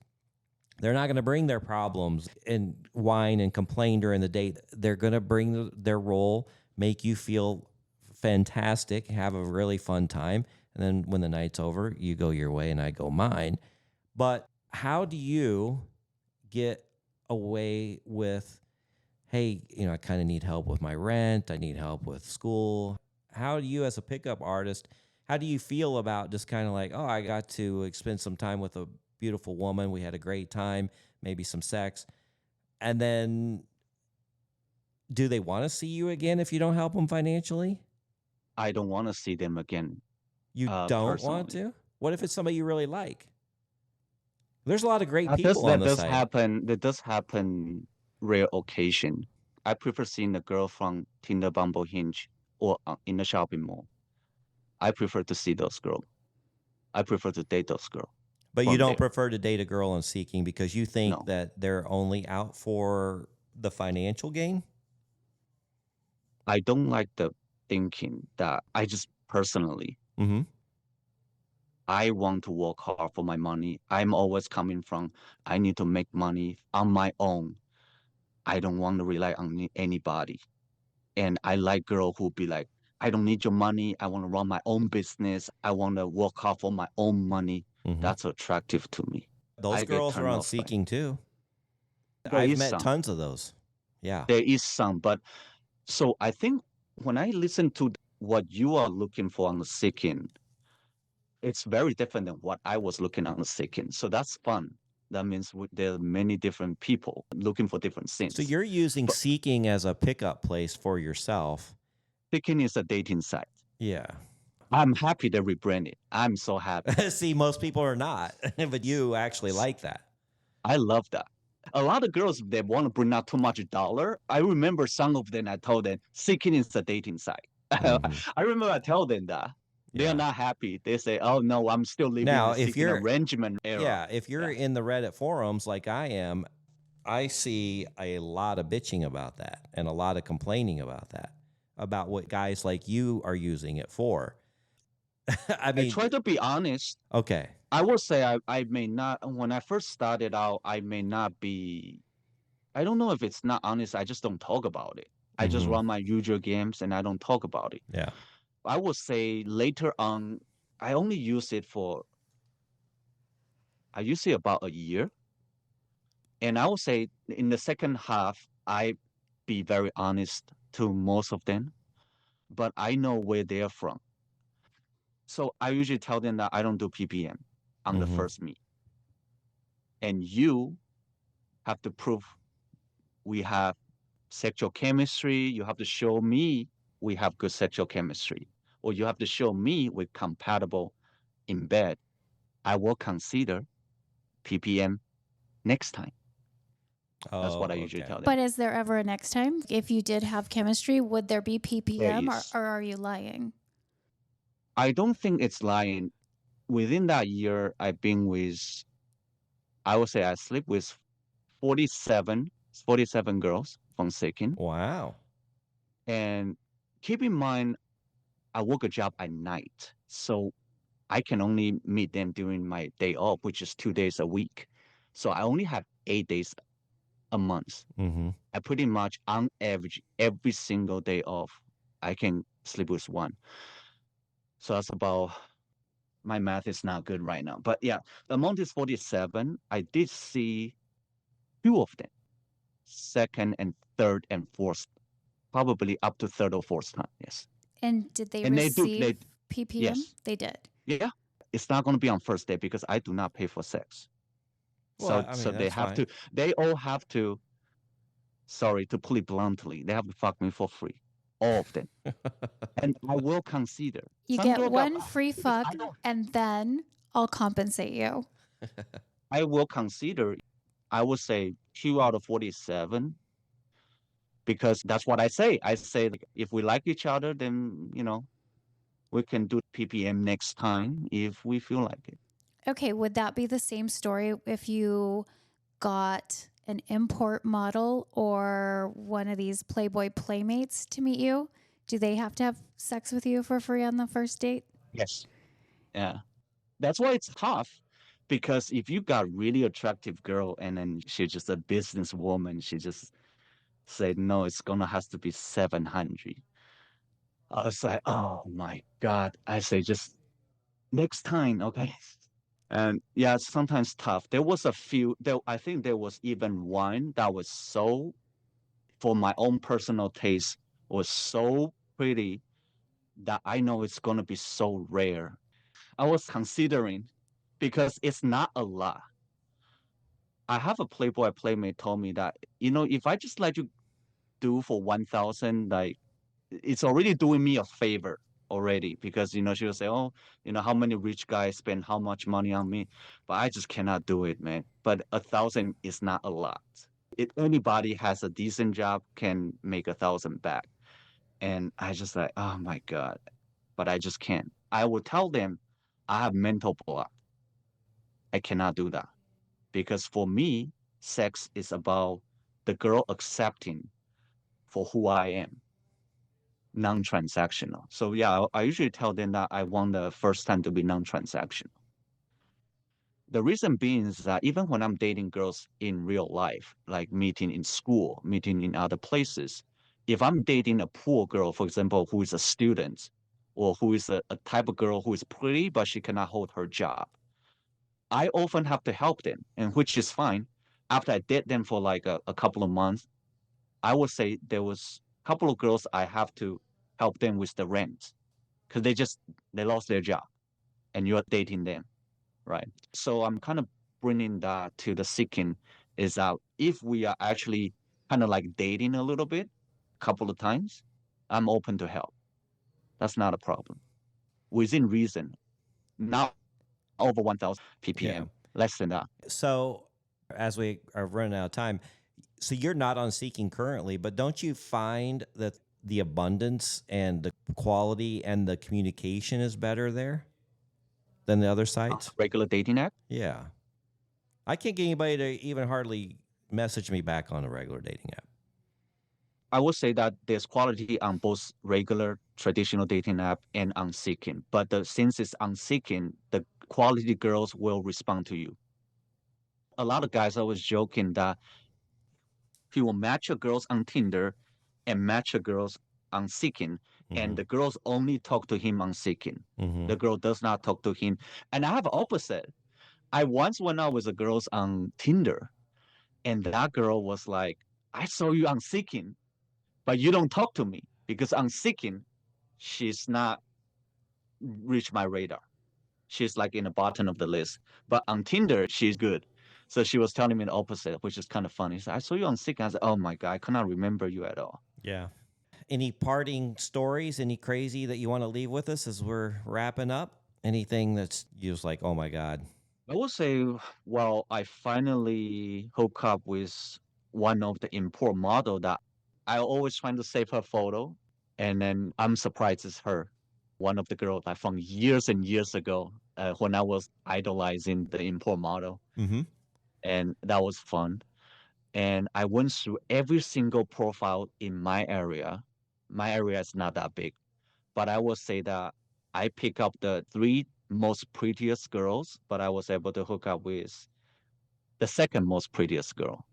S2: they're not going to bring their problems and whine and complain during the date. They're going to bring their role, make you feel fantastic, have a really fun time. And then when the night's over, you go your way and I go mine. But how do you get away with hey, I kind of need help with my rent. I need help with school. How do you, as a pickup artist, how do you feel about just kind of like, oh, I got to spend some time with a beautiful woman. We had a great time, maybe some sex. And then do they want to see you again if you don't help them financially?
S1: I don't want to see them again,
S2: You don't want
S1: personally.
S2: to? What if it's somebody you really like? There's a lot of great
S1: That does
S2: people on
S1: that
S2: the
S1: does
S2: site.
S1: happen. That does happen rare occasion. I prefer seeing a girl from Tinder, Bumble, Hinge, or in the shopping mall. I prefer to see those girls. I prefer to date those girls
S2: But you
S1: from
S2: don't
S1: there.
S2: prefer to date a girl in Seeking because you think
S1: No,
S2: that they're only out for the financial gain?
S1: I don't like the thinking that I just personally
S2: Mm-hmm.
S1: I want to work hard for my money. I'm always coming from I need to make money on my own. I don't want to rely on anybody. And I like girl who be like, I don't need your money. I want to run my own business. I want to work hard for my own money.
S2: Mm-hmm.
S1: That's attractive to me.
S2: Those
S1: I get
S2: girls are
S1: turned
S2: on
S1: off by.
S2: Seeking too.
S1: There
S2: I've
S1: is
S2: met
S1: some.
S2: tons of those. Yeah.
S1: There is some, but so I think when I listen to what you are looking for on the Seeking, it's very different than what I was looking on the Seeking. So that's fun. That means there are many different people looking for different
S2: So
S1: things.
S2: you're using
S1: But
S2: Seeking as a pickup place for yourself.
S1: Seeking is a dating site.
S2: Yeah.
S1: I'm happy they rebranded. I'm so happy.
S2: See, most people are not, but you actually like that.
S1: I love that. A lot of girls they want to bring out too much dollar. I remember some of them. I told them Seeking is a dating site.
S2: Mm-hmm.
S1: I remember I told them that they are
S2: Yeah.
S1: not happy. They say, "Oh no, I'm still living
S2: Now,
S1: the
S2: if
S1: Seeking
S2: you're,
S1: arrangement era."
S2: yeah, if you're
S1: Yeah,
S2: in the Reddit forums like I am, I see a lot of bitching about that and a lot of complaining about that, about what guys like you are using it for. I
S1: I
S2: mean,
S1: try to be honest.
S2: okay.
S1: I will say I may not. When I first started out, I may not be. I don't know if it's not honest. I just don't talk about it. I just
S2: Mm-hmm.
S1: run my usual games and I don't talk about it.
S2: Yeah.
S1: I would say later on, I only use it for, I use it about a year. And I would say in the second half, I be very honest to most of them, but I know where they're from. So I usually tell them that I don't do PPM on the
S2: Mm-hmm.
S1: first meet. And you have to prove we have sexual chemistry. You have to show me we have good sexual chemistry, or you have to show me we're compatible in bed. I will consider PPM next time. That's what I
S2: Oh,
S1: usually
S2: okay.
S1: tell them.
S4: But is there ever a next time? If you did have chemistry, would there be
S1: There
S4: PPM
S1: is.
S4: or are you lying?
S1: I don't think it's lying. Within that year, I've been with, I would say I sleep with 47, 47 girls from Sekin.
S2: Wow.
S1: And keep in mind, I work a job at night. So I can only meet them during my day off, which is 2 days a week. So I only have 8 days a month.
S2: Mm-hmm.
S1: I pretty much, on average, every single day off, I can sleep with one. So that's about, my math is not good right now. But yeah, the amount is 47. I did see two of them, second and third and fourth, probably up to third or fourth time. Yes.
S4: And did they
S1: And
S4: receive
S1: they,
S4: PPM?
S1: yes.
S4: They did.
S1: Yeah. It's not going to be on first day because I do not pay for sex.
S2: Well,
S1: So,
S2: I
S1: so
S2: mean,
S1: they
S2: that's
S1: have
S2: fine.
S1: to, they all have to, sorry, to put it bluntly, they have to fuck me for free. All of them. And I will consider.
S4: You
S1: Some
S4: get
S1: girl got,
S4: one free
S1: because
S4: fuck and then I'll compensate you.
S1: I will consider, I would say 2 out of 47 because that's what I say. I say, like, if we like each other, then, we can do PPM next time if we feel like it.
S4: Okay, would that be the same story if you got an import model or one of these Playboy playmates to meet you? Do they have to have sex with you for free on the first date?
S1: Yes. Yeah. That's why it's tough because if you got really attractive girl and then she's just a businesswoman, she just said, no, it's gonna has to be 700. I was like, oh my God. I say, just next time, okay? And yeah, it's sometimes tough. There was a few, I think there was even one that was so for my own personal taste was so pretty that I know it's going to be so rare. I was considering because it's not a lot. I have a Playboy playmate told me that, if I just let you do for 1,000, like it's already doing me a favor already because, she will say, oh, how many rich guys spend how much money on me, but I just cannot do it, man. But 1,000 is not a lot. If anybody has a decent job can make 1,000 back. And I just like, oh my God, but I just can't. I will tell them I have mental block. I cannot do that because for me, sex is about the girl accepting for who I am, non-transactional. So yeah, I usually tell them that I want the first time to be non-transactional. The reason being is that even when I'm dating girls in real life, like meeting in school, meeting in other places, if I'm dating a poor girl, for example, who is a student, or who is a type of girl who is pretty but she cannot hold her job, I often have to help them, and which is fine. After I date them for like a couple of months, I would say there was a couple of girls I have to help them with the rent because they lost their job, and you're dating them, right? So I'm kind of bringing that to the seeking is that if we are actually kind of like dating a little bit, a couple of times, I'm open to help. That's not a problem. Within reason, not over 1,000
S2: Yeah.
S1: ppm, less than that.
S2: So, as we are running out of time, so you're not on Seeking currently, but don't you find that the abundance and the quality and the communication is better there than the other sites?
S1: Regular dating app.
S2: Yeah. I can't get anybody to even hardly message me back on a regular dating app.
S1: I would say that there's quality on both regular traditional dating app and on Seeking. But since it's on Seeking, the quality girls will respond to you. A lot of guys always joking that he will match your girls on Tinder and match your girls on Seeking, and the girls only talk to him on Seeking. The girl does not talk to him. And I have opposite. I once went out with the girls on Tinder, and that girl was like, I saw you on Seeking, but you don't talk to me because on Seeking, she's not reached my radar. She's like in the bottom of the list. But on Tinder, she's good. So she was telling me the opposite, which is kind of funny. So I saw you on Seeking. I said, oh my God, I cannot remember you at all.
S2: Yeah. Any parting stories, any crazy that you want to leave with us as we're wrapping up? Anything that's just like, oh my God.
S1: I would say, well, I finally hooked up with one of the import model that I always trying to save her photo. And then I'm surprised it's her, one of the girls I found years and years ago when I was idolizing the import model.
S2: Mm-hmm.
S1: And that was fun. And I went through every single profile in my area. My area is not that big, but I will say that I pick up the three most prettiest girls, but I was able to hook up with the second most prettiest girl.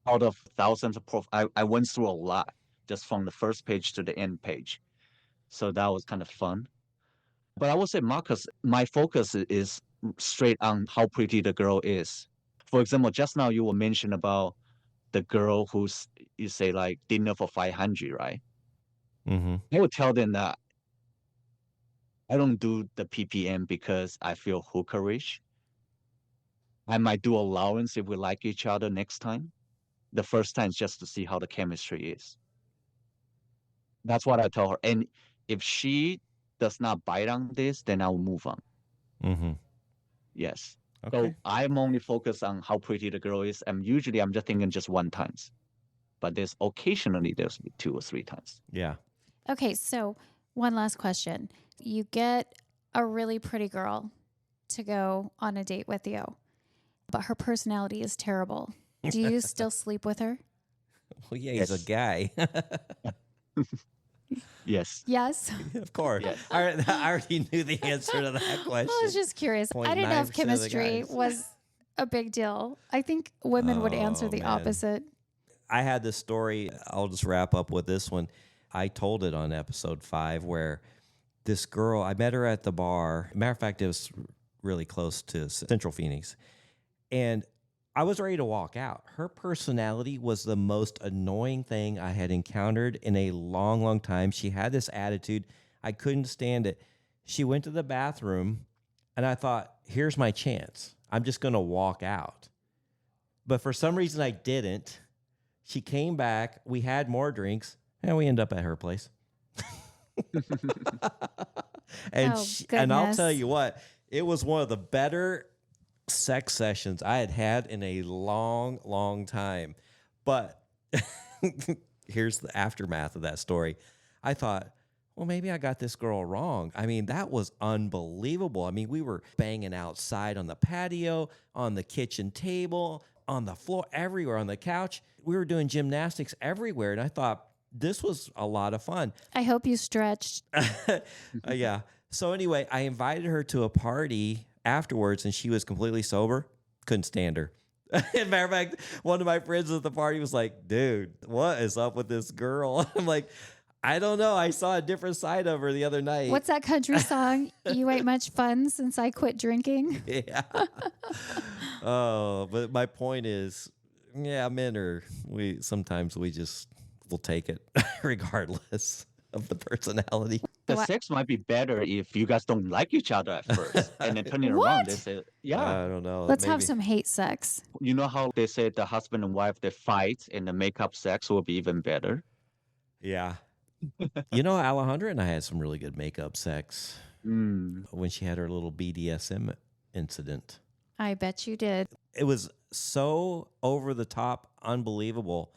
S1: Out of thousands of profiles, I went through a lot just from the first page to the end page. So that was kind of fun. But I would say, Marcus, my focus is straight on how pretty the girl is. For example, just now you were mentioned about the girl who's, you say, like dinner for 500, right?
S2: Mm-hmm.
S1: I would tell them that I don't do the ppm because I feel hookerish. I might do allowance if we like each other next time. The first time is just to see how the chemistry is. That's what I tell her. And if she does not bite on this, then I'll move on.
S2: Mm-hmm.
S1: Yes.
S2: Okay.
S1: So I'm only focused on how pretty the girl is. And usually I'm just thinking just one times. But there's occasionally there's 2 or 3 times.
S2: Yeah.
S4: Okay, so one last question. You get a really pretty girl to go on a date with you, but her personality is terrible. Do you still sleep with her?
S2: Well, yeah, he's a
S1: Yes.
S2: guy.
S1: Yes.
S4: Yes.
S2: Of course.
S1: Yes.
S2: I already knew the answer to that question.
S4: I was just curious. I didn't know if
S2: 0.9% of the
S4: chemistry
S2: guys.
S4: was a big deal. I think women would answer
S2: Oh,
S4: the
S2: man.
S4: opposite.
S2: I had this story. I'll just wrap up with this one. I told it on episode 5 where this girl, I met her at the bar. Matter of fact, it was really close to Central Phoenix. And I was ready to walk out. Her personality was the most annoying thing I had encountered in a long, long time. She had this attitude. I couldn't stand it. She went to the bathroom, and I thought, here's my chance. I'm just going to walk out. But for some reason, I didn't. She came back. We had more drinks, and we ended up at her place. And I'll tell you what, it was one of the better sex sessions I had had in a long, long time. But here's the aftermath of that story. I thought, well, maybe I got this girl wrong. I mean, that was unbelievable. I mean, we were banging outside on the patio, on the kitchen table, on the floor, everywhere, on the couch. We were doing gymnastics everywhere. And I thought, this was a lot of fun.
S4: I hope you stretched.
S2: Yeah. So anyway, I invited her to a party afterwards, and she was completely sober. Couldn't stand her. As a matter of fact, one of my friends at the party was like, dude, what is up with this girl? I'm like, I don't know. I saw a different side of her the other night.
S4: What's that country song? You ain't much fun since I quit drinking.
S2: Yeah. Oh, but my point is, yeah, sometimes we just will take it regardless of the personality.
S1: The sex might be better if you guys don't like each other at first, and then turning around, they say, "Yeah,
S2: I don't know.
S4: Let's have some hate sex."
S1: you know how they say the husband and wife they fight, and the makeup sex will be even better."
S2: Yeah. You know, Alejandra and I had some really good makeup sex when she had her little BDSM incident.
S4: I bet you did.
S2: It was so over the top, unbelievable,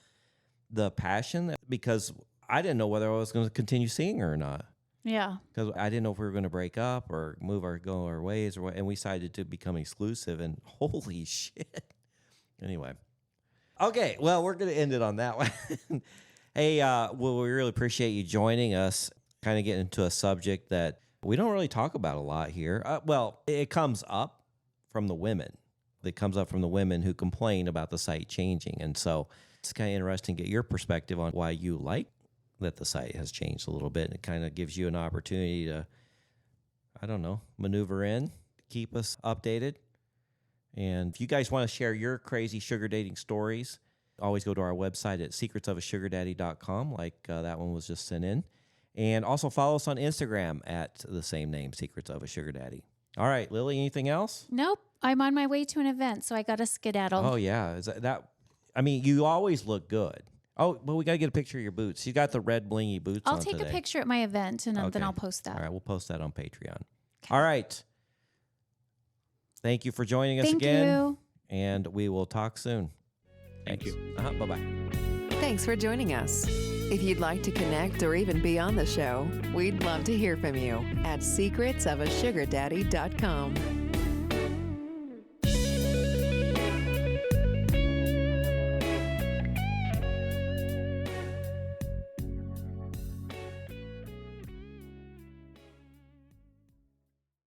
S2: the passion, because I didn't know whether I was going to continue seeing her or not.
S4: Yeah.
S2: Because I didn't know if we were going to break up or go our ways, or what, and we decided to become exclusive, and holy shit. Anyway. Okay, well, we're going to end it on that one. Hey, well, we really appreciate you joining us, kind of getting into a subject that we don't really talk about a lot here. Well, it comes up from the women. It comes up from the women who complain about the site changing. And so it's kind of interesting to get your perspective on why you like that the site has changed a little bit. And it kind of gives you an opportunity to, I don't know, maneuver in, keep us updated. And if you guys want to share your crazy sugar dating stories, always go to our website at secretsofasugardaddy.com, like that one was just sent in. And also follow us on Instagram at the same name, Secrets of a Sugar Daddy. All right, Lily, anything else?
S4: Nope. I'm on my way to an event, so I got to skedaddle.
S2: Oh, yeah. Is that I mean, you always look good. Oh, but we got to get a picture of your boots. You got the red blingy boots on
S4: I'll take
S2: today.
S4: a picture at my event, and then I'll post that.
S2: All right, we'll post that on Patreon. Okay. All right. Thank you for joining us again.
S4: Thank you.
S2: And we will talk soon.
S1: Thank you.
S2: Bye-bye.
S3: Thanks for joining us. If you'd like to connect or even be on the show, we'd love to hear from you at secretsofasugardaddy.com.